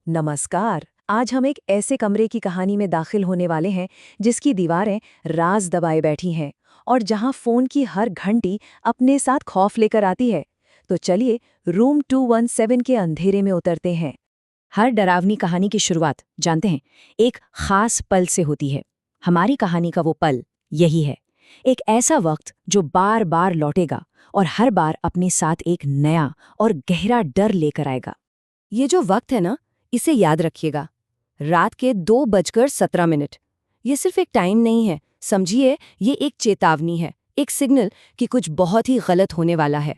नमस्कार। आज हम एक ऐसे कमरे की कहानी में दाखिल होने वाले हैं जिसकी दीवारें राज दबाए बैठी हैं और जहां फोन की हर घंटी अपने साथ खौफ लेकर आती है। तो चलिए रूम 217 के अंधेरे में उतरते हैं। हर डरावनी कहानी की शुरुआत, जानते हैं, एक खास पल से होती है। हमारी कहानी का वो पल यही है। एक ऐसा वक्त जो बार बार लौटेगा और हर बार अपने साथ एक नया और गहरा डर लेकर आएगा। ये जो वक्त है ना, इसे याद रखिएगा। रात के 2:17। ये सिर्फ एक टाइम नहीं है, समझिए ये एक चेतावनी है, एक सिग्नल कि कुछ बहुत ही गलत होने वाला है।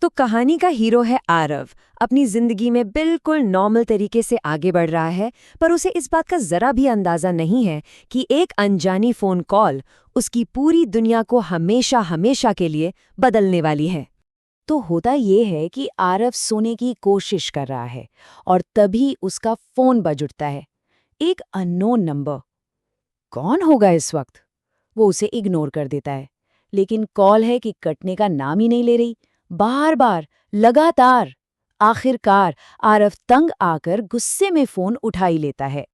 तो कहानी का हीरो है आरव। अपनी जिंदगी में बिल्कुल नॉर्मल तरीके से आगे बढ़ रहा है, पर उसे इस बात का जरा भी अंदाजा नहीं है कि एक अनजानी फोन कॉल उसकी पूरी दुनिया को हमेशा हमेशा के लिए बदलने वाली है। तो होता ये है कि आरव सोने की कोशिश कर रहा है और तभी उसका फोन बज उठता है। एक अननोन नंबर। कौन होगा इस वक्त? वो उसे इग्नोर कर देता है, लेकिन कॉल है कि कटने का नाम ही नहीं ले रही, बार बार, लगातार। आखिरकार आरव तंग आकर गुस्से में फोन उठा ही लेता है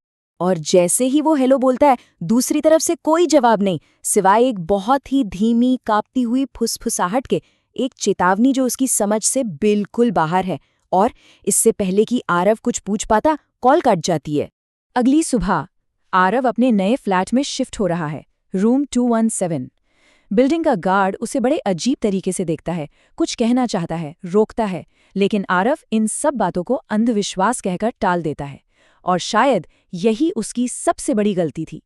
और जैसे ही वो हेलो बोलता है, दूसरी तरफ से कोई जवाब नहीं, सिवाय एक बहुत ही धीमी कांपती हुई फुसफुसाहट के, एक चेतावनी जो उसकी समझ से बिल्कुल बाहर है। और इससे पहले कि आरव कुछ पूछ पाता, कॉल कट जाती है। अगली सुबह आरव अपने नए फ्लैट में शिफ्ट हो रहा है, रूम 217। बिल्डिंग का गार्ड उसे बड़े अजीब तरीके से देखता है, कुछ कहना चाहता है, रोकता है, लेकिन आरव इन सब बातों को अंधविश्वास कहकर टाल देता है। और शायद यही उसकी सबसे बड़ी गलती थी।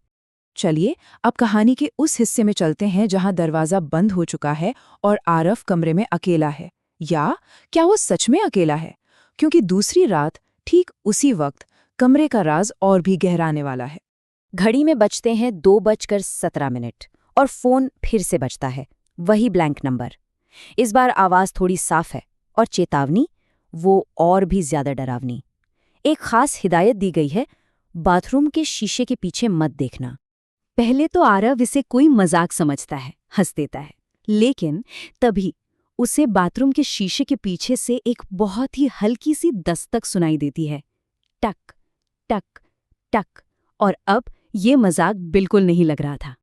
चलिए अब कहानी के उस हिस्से में चलते हैं जहां दरवाजा बंद हो चुका है और आरव कमरे में अकेला है। या क्या वो सच में अकेला है? क्योंकि दूसरी रात ठीक उसी वक्त कमरे का राज और भी गहराने वाला है। घड़ी में बजते हैं 2:17 और फोन फिर से बजता है, वही ब्लैंक नंबर। इस बार आवाज थोड़ी साफ है और चेतावनी वो और भी ज्यादा डरावनी। एक खास हिदायत दी गई है, बाथरूम के शीशे के पीछे मत देखना। पहले तो आरव इसे कोई मजाक समझता है, हंस देता है, लेकिन तभी उसे बाथरूम के शीशे के पीछे से एक बहुत ही हल्की सी दस्तक सुनाई देती है। टक टक टक। और अब ये मजाक बिल्कुल नहीं लग रहा था।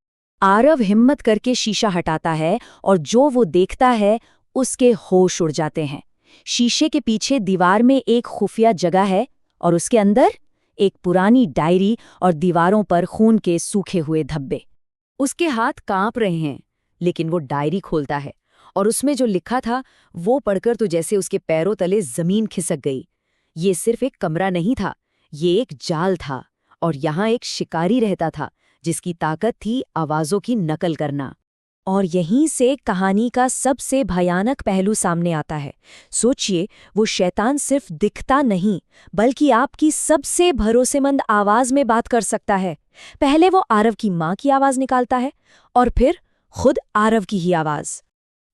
आरव हिम्मत करके शीशा हटाता है और जो वो देखता है उसके होश उड़ जाते हैं। शीशे के पीछे दीवार में एक खुफिया जगह है और उसके अंदर एक पुरानी डायरी और दीवारों पर खून के सूखे हुए धब्बे। उसके हाथ कांप रहे हैं, लेकिन वो डायरी खोलता है और उसमें जो लिखा था वो पढ़कर तो जैसे उसके पैरों तले जमीन खिसक गई। ये सिर्फ एक कमरा नहीं था, ये एक जाल था और यहाँ एक शिकारी रहता था जिसकी ताकत थी आवाजों की नकल करना। और यहीं से कहानी का सबसे भयानक पहलू सामने आता है। सोचिए, वो शैतान सिर्फ दिखता नहीं, बल्कि आपकी सबसे भरोसेमंद आवाज में बात कर सकता है। पहले वो आरव की माँ की आवाज निकालता है और फिर खुद आरव की ही आवाज।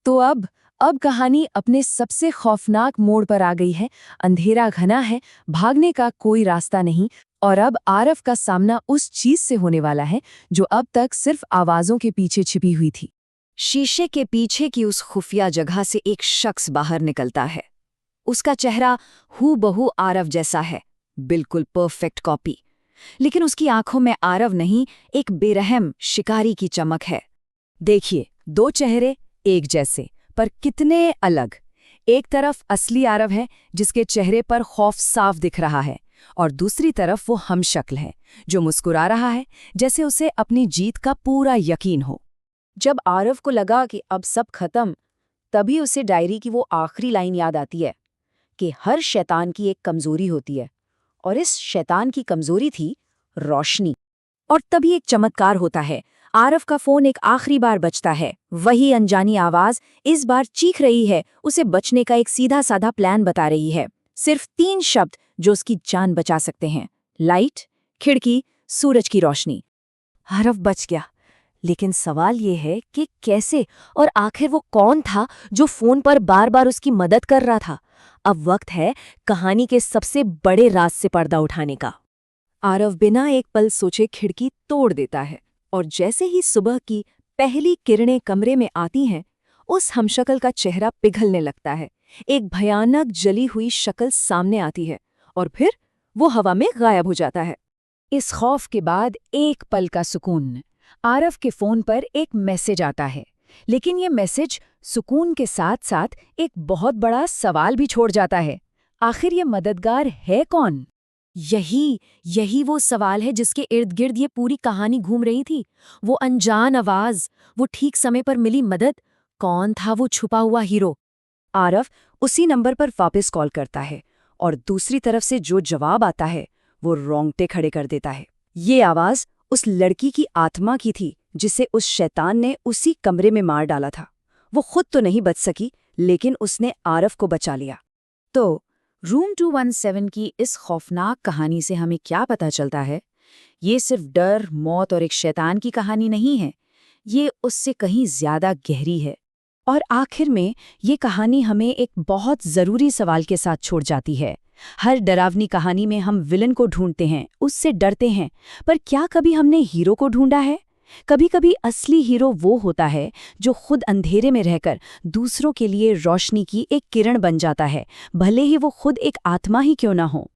तो अब कहानी अपने सबसे खौफनाक मोड़ पर आ गई है। अंधेरा घना है, भागने का कोई रास्ता नहीं, और अब आरव का सामना उस चीज से होने वाला है जो अब तक सिर्फ आवाजों के पीछे छिपी हुई थी। शीशे के पीछे की उस खुफिया जगह से एक शख्स बाहर निकलता है। उसका चेहरा हूबहू आरव जैसा है, बिल्कुल परफेक्ट कॉपी। लेकिन उसकी आंखों में आरव नहीं, एक बेरहम शिकारी की चमक है। देखिए, दो चेहरे एक जैसे, पर कितने अलग। एक तरफ असली आरव है जिसके चेहरे पर खौफ साफ दिख रहा है, और दूसरी तरफ वो हमशक्ल है जो मुस्कुरा रहा है, जैसे उसे अपनी जीत का पूरा यकीन हो। जब आरव को लगा कि अब सब खत्म, तभी उसे डायरी की वो आखिरी लाइन याद आती है कि हर शैतान की एक कमजोरी होती है, और इस शैतान की कमजोरी थी रोशनी। और तभी एक चमत्कार होता है। आरव का फोन एक आखिरी बार बजता है। वही अनजानी आवाज इस बार चीख रही है, उसे बचने का एक सीधा साधा प्लान बता रही है। सिर्फ 3 शब्द जो उसकी जान बचा सकते हैं: लाइट, खिड़की, सूरज की रोशनी। आरव बच गया, लेकिन सवाल ये है कि कैसे, और आखिर वो कौन था जो फोन पर बार बार उसकी मदद कर रहा था। अब वक्त है कहानी के सबसे बड़े राज से पर्दा उठाने का। आरव बिना एक पल सोचे खिड़की तोड़ देता है, और जैसे ही सुबह की पहली किरणें कमरे में आती हैं, उस हमशक्ल का चेहरा पिघलने लगता है। एक भयानक जली हुई शक्ल सामने आती है, और फिर वो हवा में गायब हो जाता है। इस खौफ के बाद एक पल का सुकून। आरव के फोन पर एक मैसेज आता है, लेकिन ये मैसेज सुकून के साथ साथ एक बहुत बड़ा सवाल भी छोड़ जाता है। आखिर ये मददगार है कौन? यही वो सवाल है जिसके इर्द गिर्द ये पूरी कहानी घूम रही थी। वो अनजान आवाज, वो ठीक समय पर मिली मदद, कौन था वो छुपा हुआ हीरो? आरव उसी नंबर पर वापस कॉल करता है और दूसरी तरफ से जो जवाब आता है वो रोंगटे खड़े कर देता है। ये आवाज उस लड़की की आत्मा की थी जिसे उस शैतान ने उसी कमरे में मार डाला था। वो खुद तो नहीं बच सकी, लेकिन उसने आरव को बचा लिया। तो रूम 217 की इस खौफनाक कहानी से हमें क्या पता चलता है? ये सिर्फ डर, मौत और एक शैतान की कहानी नहीं है। ये उससे कहीं ज्यादा गहरी है। और आखिर में ये कहानी हमें एक बहुत ज़रूरी सवाल के साथ छोड़ जाती है। हर डरावनी कहानी में हम विलन को ढूंढते हैं, उससे डरते हैं, पर क्या कभी हमने हीरो को ढूंढा है? कभी-कभी असली हीरो वो होता है जो खुद अंधेरे में रहकर दूसरों के लिए रोशनी की एक किरण बन जाता है, भले ही वो खुद एक आत्मा ही क्यों ना हो।